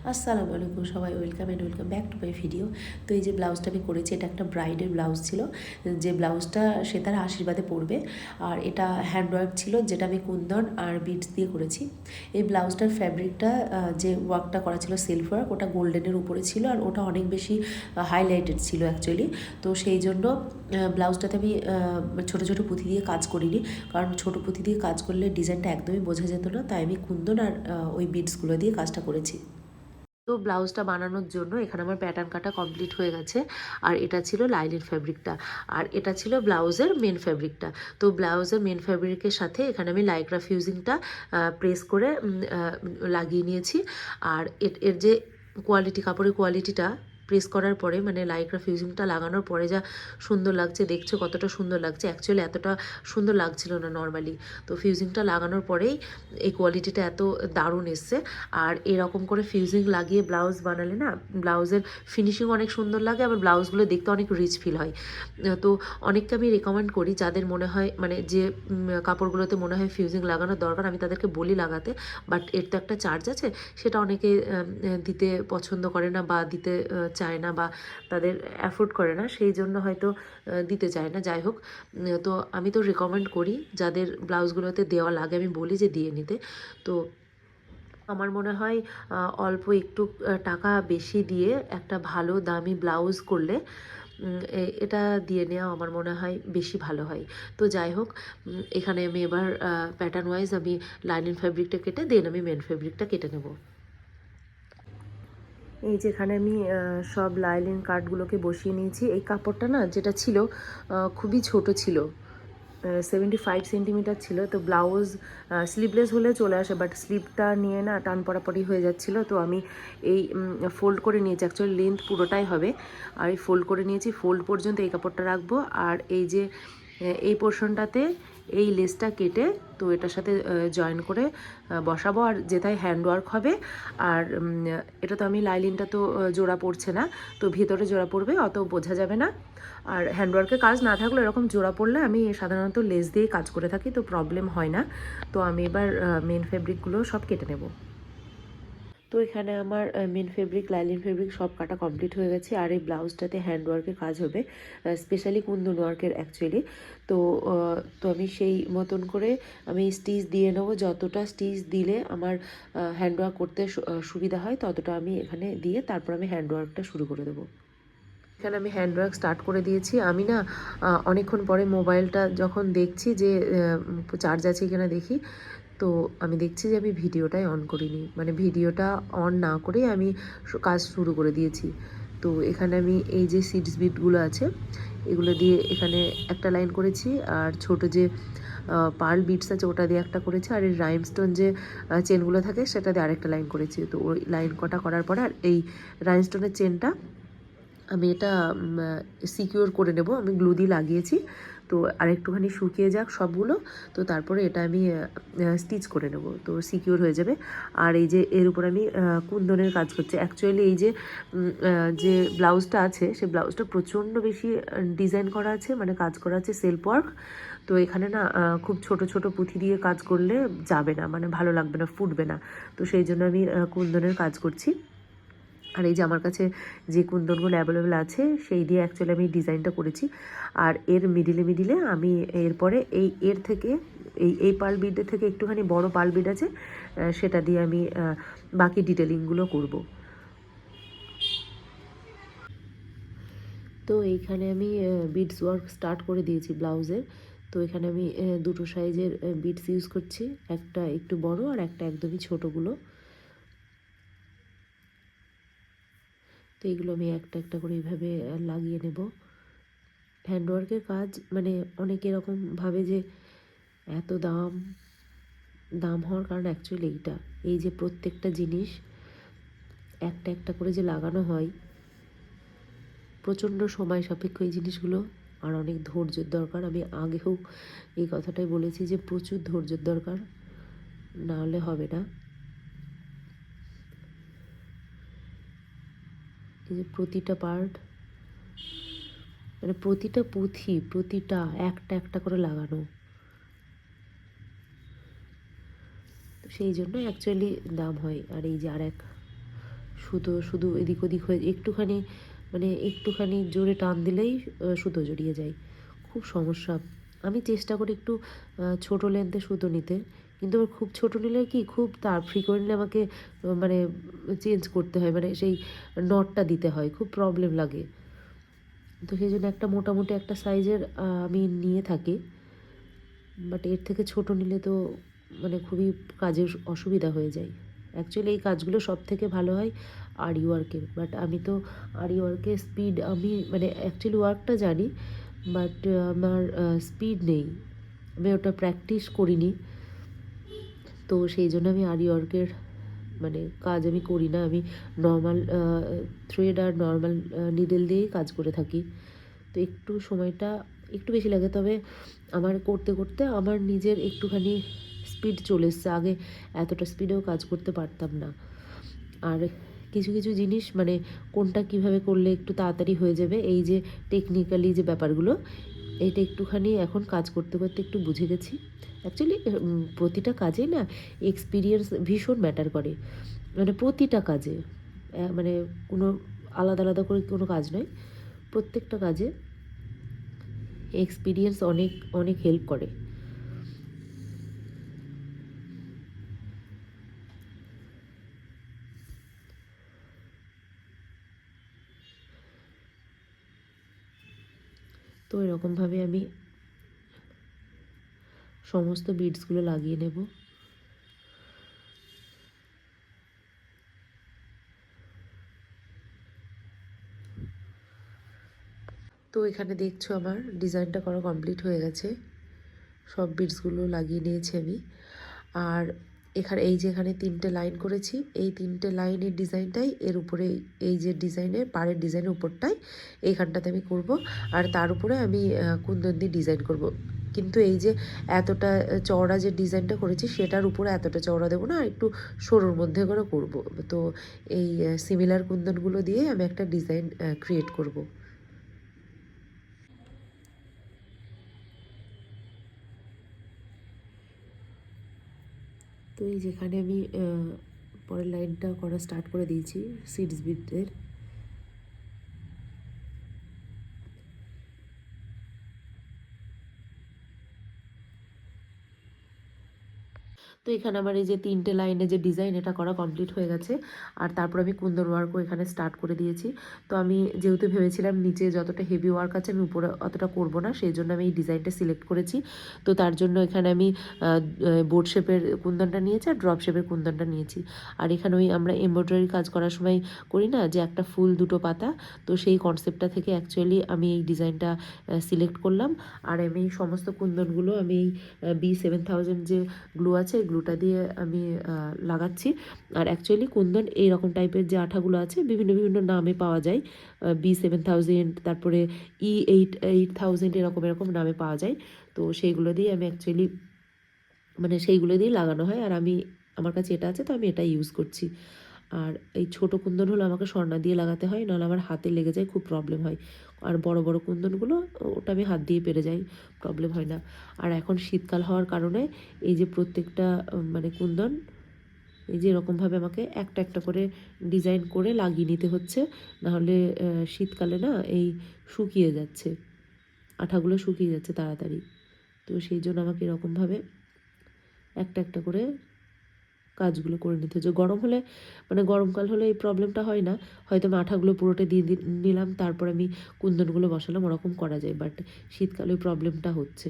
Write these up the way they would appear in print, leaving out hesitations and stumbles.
আসসালামু আলাইকুম সবাই, welcome back to my video. তো এই যে ব্লাউজটা আমি করেছি, এটা একটা ব্রাইডের ব্লাউজ ছিল, যে ব্লাউজটা সে তার আশীর্বাদে পরবে। আর এটা হ্যান্ডওয়ার্ক ছিল, যেটা আমি কুন্দন আর বিটস দিয়ে করেছি। এই ব্লাউজটার ফ্যাব্রিকটা, যে ওয়ার্কটা করা ছিল সেলফ ওয়ার্ক, ওটা গোল্ডেনের উপরে ছিল, আর ওটা অনেক বেশি হাইলাইটেড ছিল অ্যাকচুয়ালি। তো সেই জন্য ব্লাউজটাতে আমি ছোটো ছোটো পুঁথি দিয়ে কাজ করিনি, কারণ ছোটো পুঁথি দিয়ে কাজ করলে ডিজাইনটা একদমই বোঝা যেত না, তাই আমি কুন্দন আর ওই বিটসগুলো দিয়ে কাজটা করেছি। তো ব্লাউজটা বানানোর জন্য এখানে আমার প্যাটার্ন কাটা কমপ্লিট হয়ে গেছে। আর এটা ছিল লাইলিন ফ্যাব্রিকটা, আর এটা ছিল ব্লাউজের মেন ফ্যাব্রিকটা। তো ব্লাউজের মেন ফ্যাব্রিকের সাথে এখানে আমি লাইক্রা ফিউজিংটা প্রেস করে লাগিয়ে নিয়েছি। আর এর যে কোয়ালিটি, কাপড়ের কোয়ালিটিটা প্রেস করার পরে, মানে লাইক্রা ফিউজিংটা লাগানোর পরে যা সুন্দর লাগছে, দেখছো কতটা সুন্দর লাগছে। অ্যাকচুয়ালি এতটা সুন্দর লাগছিল না নর্মালি, তো ফিউজিংটা লাগানোর পরেই এই কোয়ালিটিটা এত দারুণ এসছে। আর এরকম করে ফিউজিং লাগিয়ে ব্লাউজ বানালে না, ব্লাউজের ফিনিশিং অনেক সুন্দর লাগে, আবার ব্লাউজগুলো দেখতে অনেক রিচ ফিল হয়। তো অনেককে আমি রেকমেন্ড করি, যাদের মনে হয় মানে যে কাপড়গুলোতে মনে হয় ফিউজিং লাগানোর দরকার, আমি তাদেরকে বলি লাগাতে। বাট এর তো একটা চার্জ আছে, সেটা অনেকে দিতে পছন্দ করে না, বা দিতে চায় না, বা তাদের অ্যাফোর্ড করে না, সেই জন্য হয়তো দিতে চায় না। যাই হোক, তো আমি তো রেকমেন্ড করি, যাদের ব্লাউজগুলোতে দেওয়া লাগে আমি বলি যে দিয়ে নিতে। তো আমার মনে হয় অল্প একটু টাকা বেশি দিয়ে একটা ভালো দামি ব্লাউজ করলে এটা দিয়ে নেওয়া আমার মনে হয় বেশি ভালো হয়। তো যাই হোক, এখানে আমি এবার প্যাটার্ন ওয়াইজ আমি লাইনিং ফ্যাব্রিকটা কেটে দেন আমি মেন ফ্যাব্রিকটা কেটে নেব। এই যেখানে আমি সব লাইনিং কাটগুলোকে বসিয়ে নিয়েছি। এই কাপড়টা না যেটা ছিল খুবই ছোট ছিল, 75 সেন্টিমিটার ছিল। তো ব্লাউজ স্লিভলেস হলে চলে আসে, বাট স্লিভটা নিয়ে না টান পড়াপড়ি হয়ে যাচ্ছিলো। তো আমি এই ফোল্ড করে নিয়েছি, অ্যাকচুয়ালি লেন্থ পুরোটাই হবে। আর এই ফোল্ড করে নিয়েছি, ফোল্ড পর্যন্ত এই কাপড়টা রাখবো। আর এই যে এই পোর্শনটাতে এই লেসটা কেটে তো এটার সাথে জয়েন করে বসাবো, আর যেটাই হ্যান্ডওয়ার্ক হবে। আর এটা তো আমি লাইলিনটা তো জোড়া পড়ছে না, তো ভিতরে জোড়া পড়বে, অত বোঝা যাবে না। আর হ্যান্ডওয়ার্কের কাজ না থাকলে এরকম জোড়া পড়লে আমি সাধারণত লেস দিয়েই কাজ করে থাকি, তো প্রবলেম হয় না। তো আমি এবার মেন ফেব্রিকগুলো সব কেটে নেব। তো এখানে আমার মেন ফেব্রিক, লাইলিন ফেব্রিক সব কাটা কমপ্লিট হয়ে গেছে। আর এই ব্লাউজটাতে হ্যান্ডওয়ার্কের কাজ হবে, স্পেশালি কুন্দন ওয়ার্কের অ্যাকচুয়ালি। তো তো আমি সেই মতন করে আমি স্টিচ দিয়ে নেবো। যতটা স্টিচ দিলে আমার হ্যান্ডওয়ার্ক করতে সুবিধা হয়, ততটা আমি এখানে দিয়ে তারপর আমি হ্যান্ডওয়ার্কটা শুরু করে দেবো। এখানে আমি হ্যান্ডওয়ার্ক স্টার্ট করে দিয়েছি। আমি না অনেকক্ষণ পরে মোবাইলটা যখন দেখছি যে চার্জ আছে কিনা দেখি, তো আমি দেখছি যে আমি ভিডিওটাই অন করিনি, মানে ভিডিওটা অন না করেই আমি কাজ শুরু করে দিয়েছি। তো এখানে আমি এই যে সিডস বিটগুলো আছে এগুলো দিয়ে এখানে একটা লাইন করেছি, আর ছোট যে পার্ল বিটস আছে ওটা দিয়ে একটা করেছি, আর এই রাইমস্টোন যে চেনগুলো থাকে সেটা দিয়ে আরেকটা লাইন করেছি। তো ওই লাইন কটা করার পরে আর এই রাইমস্টোনের চেনটা আমি এটা সিকিউর করে নেব, আমি গ্লু দিয়ে লাগিয়েছি। তো আরেকটুখানি শুকিয়ে যাক সবগুলো, তো তারপরে এটা আমি স্টিচ করে নেব, তো সিকিউর হয়ে যাবে। আর এই যে এর উপর আমি কুন্দনের কাজ করছি। অ্যাকচুয়ালি এই যে যে ব্লাউজটা আছে সেই ব্লাউজটা প্রচণ্ড বেশি ডিজাইন করা আছে, মানে কাজ করা আছে সেলফ ওয়ার্ক। তো এখানে না খুব ছোট ছোট পুঁথি দিয়ে কাজ করলে যাবে না, মানে ভালো লাগবে না, ফুটবে না। তো সেই জন্য আমি কুন্দনের কাজ করছি। আর এই যে আমার কাছে যে কুন্দনগুলো অ্যাভেলেবেল আছে সেই দিয়ে অ্যাকচুয়ালি আমি ডিজাইনটা করেছি। আর এর মিডিলে আমি এরপরে এর থেকে এই পার্ল বিডের থেকে একটুখানি বড় পার্ল বিড আছে, সেটা দিয়ে আমি বাকি ডিটেলিংগুলো করব। তো এইখানে আমি বিডস ওয়ার্ক স্টার্ট করে দিয়েছি ব্লাউজের। তো এখানে আমি দুটো সাইজের বিডস ইউজ করছি, একটা একটু বড় আর একটা একদমই ছোটোগুলো। তো এইগুলো আমি একটা একটা করে এইভাবে লাগিয়ে নেব। হ্যান্ডওয়ার্কের কাজ মানে অনেক এরকম ভাবে যে এত দাম, দাম হওয়ার কারণ অ্যাকচুয়ালি এইটা, এই যে প্রত্যেকটা জিনিস একটা একটা করে যে লাগানো হয়, প্রচণ্ড সময় সাপেক্ষ এই জিনিসগুলো, আর অনেক ধৈর্যের দরকার। আমি আগেও এই কথাটাই বলেছি যে প্রচুর ধৈর্যের দরকার, না হলে হবে না। এই যে প্রতিটা পার্ট, মানে প্রতিটা পুঁথি, প্রতিটা একটা একটা করে লাগানো, তো সেই জন্য অ্যাকচুয়ালি দাম হয়। আর এই যে আর এক সুতো শুধু এদিক ওদিক হয়ে একটুখানি মানে একটুখানি জোরে টান দিলেই সুতো জড়িয়ে যায়, খুব সমস্যা। আমি চেষ্টা করি একটু ছোটো লেন্থে সুতো নিতে, কিন্তু আবার খুব ছোটো নিলে কি খুব তার ফ্রিকোয়েন্টলি আমাকে মানে চেঞ্জ করতে হয়, মানে সেই নটটা দিতে হয়, খুব প্রবলেম লাগে। তো সেই জন্য একটা মোটামুটি একটা সাইজের আমি নিয়ে থাকি, বাট এর থেকে ছোট নিলে তো মানে খুবই কাজের অসুবিধা হয়ে যায়। অ্যাকচুয়ালি এই কাজগুলো সব থেকে ভালো হয় আরি ওয়ার্কের, বাট আমি তো আরি ওয়ার্কের স্পিড আমি মানে অ্যাকচুয়ালি ওয়ার্কটা জানি, বাট আমার স্পিড নেই, আমি ওটা প্র্যাকটিস করিনি। তো সেই জন্য আমি আরি ওয়ার্কের মানে কাজ আমি করি না, আমি নর্মাল থ্রেড আর নর্মাল নিডেল দিয়েই কাজ করে থাকি। তো একটু সময়টা একটু বেশি লাগে, তবে আমার করতে করতে আমার নিজের একটুখানি স্পিড চলে এসছে, আগে এতটা স্পিডেও কাজ করতে পারতাম না। আর কিছু কিছু জিনিস মানে কোনটা কিভাবে করলে একটু তাড়াতাড়ি হয়ে যাবে, এই যে টেকনিক্যালি যে ব্যাপারগুলো, এইটা একটুখানি এখন কাজ করতে করতে একটু বুঝে গেছি। অ্যাকচুয়ালি প্রতিটা কাজেই না এক্সপিরিয়েন্স ভীষণ ম্যাটার করে, মানে প্রতিটা কাজে মানে কোনো আলাদা আলাদা করে কোনো কাজ নয়, প্রত্যেকটা কাজে এক্সপিরিয়েন্স অনেক অনেক হেল্প করে। তো এরকমভাবে আমি সমস্ত বিডসগুলো লাগিয়ে নেব। তো এখানে দেখছো আমার ডিজাইনটা করা কমপ্লিট হয়ে গেছে, সব বিডসগুলো লাগিয়ে নিয়েছি আমি। আর এখানে এই যে এখানে 3টে লাইন করেছি, এই 3টে লাইনের ডিজাইনটাই এর উপরে এই যে ডিজাইনের পাড়ের ডিজাইনের উপরটাই এইখানটাতে আমি করব, আর তার উপরে আমি কুন্দন দিয়ে ডিজাইন করব। কিন্তু এই যে এতটা চওড়া যে ডিজাইনটা করেছি সেটার উপরে এতটা চওড়া দেবো না, আর একটু সরুর মধ্যে করে করব। তো এই সিমিলার কুন্দনগুলো দিয়ে আমি একটা ডিজাইন ক্রিয়েট করব। তো এই যেখানে আমি পরের লাইনটা করা স্টার্ট করে দিয়েছি সিডস বিটের। তো এখানে আমার এই যে 3টে লাইনে যে ডিজাইন এটা করা কমপ্লিট হয়ে গেছে, আর তারপর আমি কুন্দন ওয়ার্কও এখানে স্টার্ট করে দিয়েছি। তো আমি যেহেতু ভেবেছিলাম নিচে যতটা হেভি ওয়ার্ক আছে আমি উপরে অতটা করব না, সেই জন্য আমি এই ডিজাইনটা সিলেক্ট করেছি। তো তার জন্য এখানে আমি বোর্ড শেপের কুন্দনটা নিয়েছি আর ড্রপ শেপের কুন্দনটা নিয়েছি। আর এখানে ওই আমরা এমব্রয়ডারি কাজ করার সময় করি না যে একটা ফুল দুটো পাতা, তো সেই কনসেপ্টটা থেকে অ্যাকচুয়ালি আমি এই ডিজাইনটা সিলেক্ট করলাম। আর আমি সমস্ত কুন্দনগুলো আমি এই B7000 যে গ্লু আছে এই গ্লুটা দিয়ে আমি লাগাচ্ছি। আর অ্যাকচুয়ালি কুন্দন এইরকম টাইপের যে আঠাগুলো আছে বিভিন্ন বিভিন্ন নামে পাওয়া যায়, B7000, তারপরে E8000, এরকম এরকম নামে পাওয়া যায়। তো সেইগুলো দিয়ে আমি অ্যাকচুয়ালি মানে সেইগুলো দিয়ে লাগানো হয়, আর আমি আমার কাছে এটা আছে তো আমি এটা ইউজ করছি। আর এই ছোটো কুন্দন হলো আমাকে স্বর্ণা দিয়ে লাগাতে হয়, নাহলে আমার হাতে লেগে যায়, খুব প্রবলেম হয়। আর বড় বড় কুন্দনগুলো ওটা আমি হাত দিয়ে পেরে যাই, প্রবলেম হয় না। আর এখন শীতকাল হওয়ার কারণে এই যে প্রত্যেকটা মানে কুন্দন এই যে এরকমভাবে আমাকে একটা একটা করে ডিজাইন করে লাগিয়ে নিতে হচ্ছে, নাহলে শীতকালে না এই শুকিয়ে যাচ্ছে, আঠাগুলো শুকিয়ে যাচ্ছে তাড়াতাড়ি। তো সেই জন্য আমাকে এরকমভাবে একটা একটা করে কাজগুলো করে নিতে হচ্ছে। গরম হলে মানে গরমকাল হলে এই প্রবলেমটা হয় না, হয়তো আমি আঠাগুলো পুরোটা দিয়ে নিলাম তারপর আমি কুন্দনগুলো বসালাম, ওরকম করা যায়, বাট শীতকালে ওই প্রবলেমটা হচ্ছে।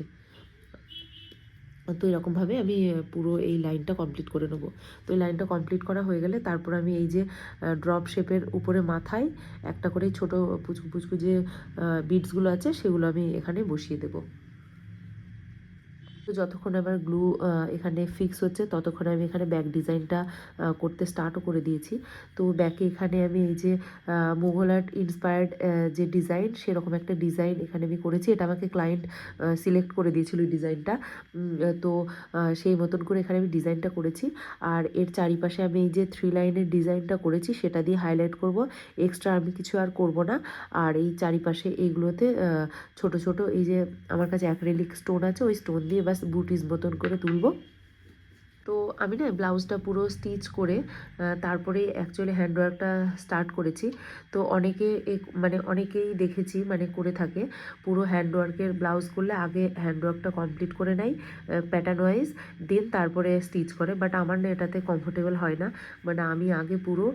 তো এরকমভাবে আমি পুরো এই লাইনটা কমপ্লিট করে নেবো। তো এই লাইনটা কমপ্লিট করা হয়ে গেলে তারপর আমি এই যে ড্রপ শেপের উপরে মাথায় একটা করে ছোটো পুচকু পুচকু যে বিডসগুলো আছে সেগুলো আমি এখানে বসিয়ে দেবো। তো যতক্ষণ আমার গ্লু এখানে ফিক্স হচ্ছে ততক্ষণ আমি এখানে ব্যাক ডিজাইনটা করতে স্টার্টও করে দিয়েছি। তো ব্যাকে এখানে আমি এই যে মুঘল আর্ট ইন্সপায়ার্ড যে ডিজাইন সেরকম একটা ডিজাইন এখানে আমি করেছি, এটা আমাকে ক্লায়েন্ট সিলেক্ট করে দিয়েছিল এই ডিজাইনটা। তো সেই মতন করে এখানে আমি ডিজাইনটা করেছি। আর এর চারিপাশে আমি এই যে 3 লাইনের ডিজাইনটা করেছি সেটা দিয়ে হাইলাইট করব, এক্সট্রা আমি কিছু আর করব না। আর এই চারিপাশে এইগুলোতে ছোট ছোট এই যে আমার কাছে অ্যাক্রিলিক স্টোন আছে ওই স্টোন দিয়ে বাস বুটিস মতন করে তুলব। তো তো আমি না ব্লাউজটা পুরো স্টিচ করে তারপরে অ্যাকচুয়ালি হ্যান্ডওয়ার্কটা স্টার্ট করেছি। তো মানে অনেকেই দেখেছি মানে করে থাকে পুরো হ্যান্ডওয়ার্কের ব্লাউজ করলে আগে হ্যান্ডওয়ার্কটা কমপ্লিট করে নেয় প্যাটার্ন ওয়াইজ, দেন তারপরে স্টিচ করে। বাট আমার না এটাতে কমফোর্টেবল হয় না, মানে আমি আগে পুরো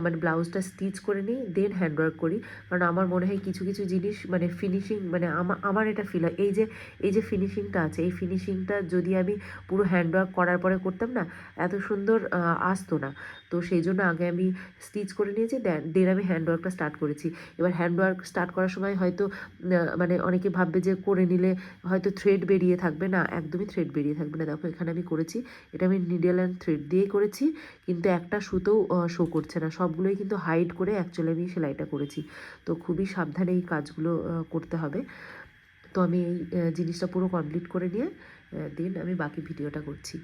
মানে ব্লাউজটা স্টিচ করে নিই দেন হ্যান্ডওয়ার্ক করি। কারণ আমার মনে হয় কিছু কিছু জিনিস মানে ফিনিশিং মানে আমার এটা ফিল হয় এই যে ফিনিশিংটা আছে, এই ফিনিশিংটা যদি আমি পুরো হ্যান্ডওয়ার্ক করার পরে করতাম না এত সুন্দর আসতো না। তো সেই জন্য আগে আমি স্টিচ করে নিয়েছি, দেন আমি হ্যান্ডওয়ার্কটা স্টার্ট করেছি। এবার হ্যান্ডওয়ার্ক স্টার্ট করার সময় হয়তো মানে অনেকে ভাববে যে করে নিলে হয়তো থ্রেড বেরিয়ে থাকবে, না একদমই থ্রেড বেরিয়ে থাকবে না। দেখো এখানে আমি করেছি, এটা আমি নিডল অ্যান্ড থ্রেড দিয়েই করেছি, কিন্তু একটা সুতোও শো করছে না, সবগুলোই কিন্তু হাইড করে অ্যাকচুয়ালি আমি সেলাইটা করেছি। তো খুবই সাবধানে এই কাজগুলো করতে হবে। তো আমি এই জিনিসটা পুরো কমপ্লিট করে নিয়ে দেন আমি বাকি ভিডিওটা করছি।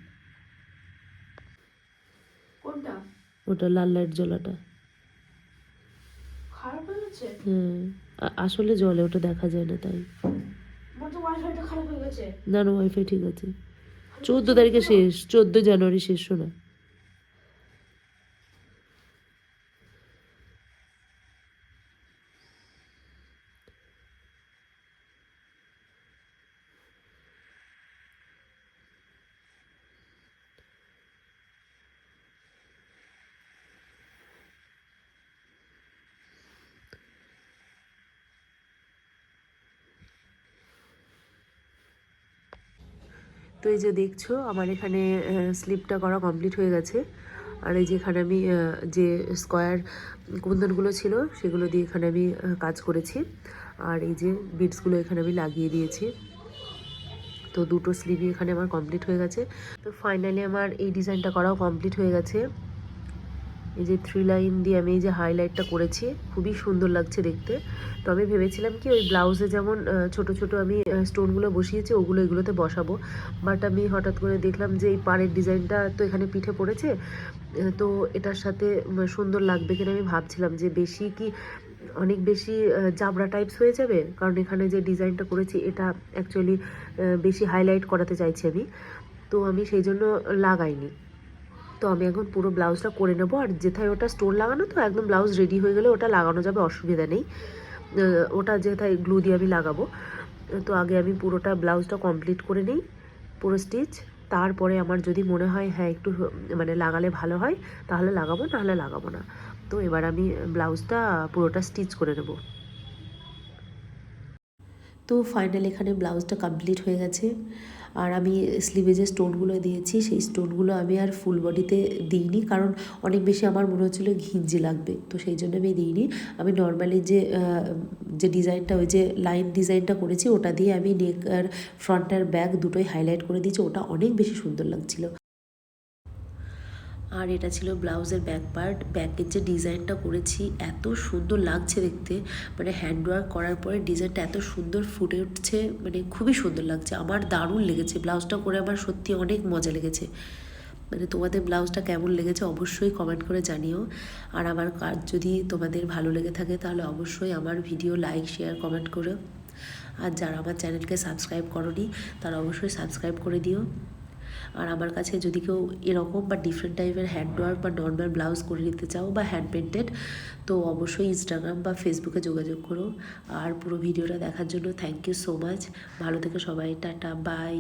কোনটা? ওটা লাল লাইট জ্বলাটা। খারাপ হয়ে গেছে? আসলে জলে ওটা দেখা যায় না তাই। আমার তো ওয়াইফাইটা খারাপ হয়ে গেছে। না না, ওয়াইফাই ঠিক আছে। 14 তারিখে শেষ, 14 জানুয়ারি শেষ শোনা। তো এই যে দেখছো আমার এখানে স্লিপটা করা কমপ্লিট হয়ে গেছে। আর এই যে এখানে আমি যে স্কোয়ার কুন্দনগুলো ছিল সেগুলো দিয়ে এখানে আমি কাজ করেছি। আর এই যে বিটসগুলো এখানে আমি লাগিয়ে দিয়েছি। তো দুটো স্লিভই এখানে আমার কমপ্লিট হয়ে গেছে। তো ফাইনালি আমার এই ডিজাইনটা করাও কমপ্লিট হয়ে গেছে। এই যে 3 লাইন দিয়ে আমি এই যে হাইলাইটটা করেছি, খুবই সুন্দর লাগছে দেখতে। তো আমি ভেবেছিলাম কি ওই ব্লাউজে যেমন ছোট ছোট আমি স্টোনগুলো বসিয়েছি ওগুলো এগুলোতে বসাবো, বাট আমি হঠাৎ করে দেখলাম যে এই পাড়ের ডিজাইনটা তো এখানে পিঠে পড়েছে, তো এটার সাথে সুন্দর লাগবে কিনা আমি ভাবছিলাম যে বেশি কি অনেক বেশি জাবরা টাইপস হয়ে যাবে, কারণ এখানে যে ডিজাইনটা করেছি এটা অ্যাকচুয়ালি বেশি হাইলাইট করাতে চাইছি আমি, তো আমি সেই জন্য লাগাইনি। তো আমি এখন পুরো ব্লাউজটা করে নেবো, আর যেথায় ওটা স্টোন লাগানো তো একদম ব্লাউজ রেডি হয়ে গেলে ওটা লাগানো যাবে, অসুবিধা নেই। ওটা যেথায় গ্লু দিয়ে আমি লাগাবো। তো আগে আমি পুরোটা ব্লাউজটা কমপ্লিট করে নিই পুরো স্টিচ, তারপরে আমার যদি মনে হয় হ্যাঁ একটু মানে লাগালে ভালো হয় তাহলে লাগাবো, নাহলে লাগাবো না। তো এবার আমি ব্লাউজটা পুরোটা স্টিচ করে নেবো। তো ফাইনালি এখানে ব্লাউজটা কমপ্লিট হয়ে গেছে। আর আমি স্লিভে যে স্টোনগুলো দিয়েছি সেই স্টোনগুলো আমি আর ফুল বডিতে দিইনি, কারণ অনেক বেশি আমার মনে হচ্ছিলো ঘিঞ্জি লাগবে, তো সেই জন্য আমি দিইনি। আমি নর্মালি যে ডিজাইনটা ওই যে লাইন ডিজাইনটা করেছি ওটা দিয়ে আমি নেক আর ফ্রন্ট আর ব্যাক দুটোই হাইলাইট করে দিয়েছি, ওটা অনেক বেশি সুন্দর লাগছিলো। আর এটা ছিল ব্লাউজের ব্যাক পার্ট। ব্যাকের যে ডিজাইনটা করেছি এত সুন্দর লাগছে দেখতে, মানে হ্যান্ডওয়ার্ক করার পরে ডিজাইনটা এত সুন্দর ফুটে উঠছে, মানে খুবই সুন্দর লাগছে, আমার দারুণ লেগেছে ব্লাউজটা করে, আমার সত্যি অনেক মজা লেগেছে। মানে তোমাদের ব্লাউজটা কেমন লেগেছে অবশ্যই কমেন্ট করে জানিও। আর আমার কাজ যদি তোমাদের ভালো লেগে থাকে তাহলে অবশ্যই আমার ভিডিও লাইক শেয়ার কমেন্ট করো। আর যারা আমার চ্যানেলকে সাবস্ক্রাইব করোনি তারা অবশ্যই সাবস্ক্রাইব করে দিও। আর আমার কাছে যদি কেউ এরকম বা ডিফারেন্ট টাইপের হ্যান্ডওয়ার্ক বা নর্মাল ব্লাউজ করে নিতে চাও বা হ্যান্ড পেন্টেড, তো অবশ্যই ইনস্টাগ্রাম বা ফেসবুকে যোগাযোগ করো। আর পুরো ভিডিওটা দেখার জন্য থ্যাংক ইউ সো মাচ। ভালো থেকো সবাই, টাটা, বাই।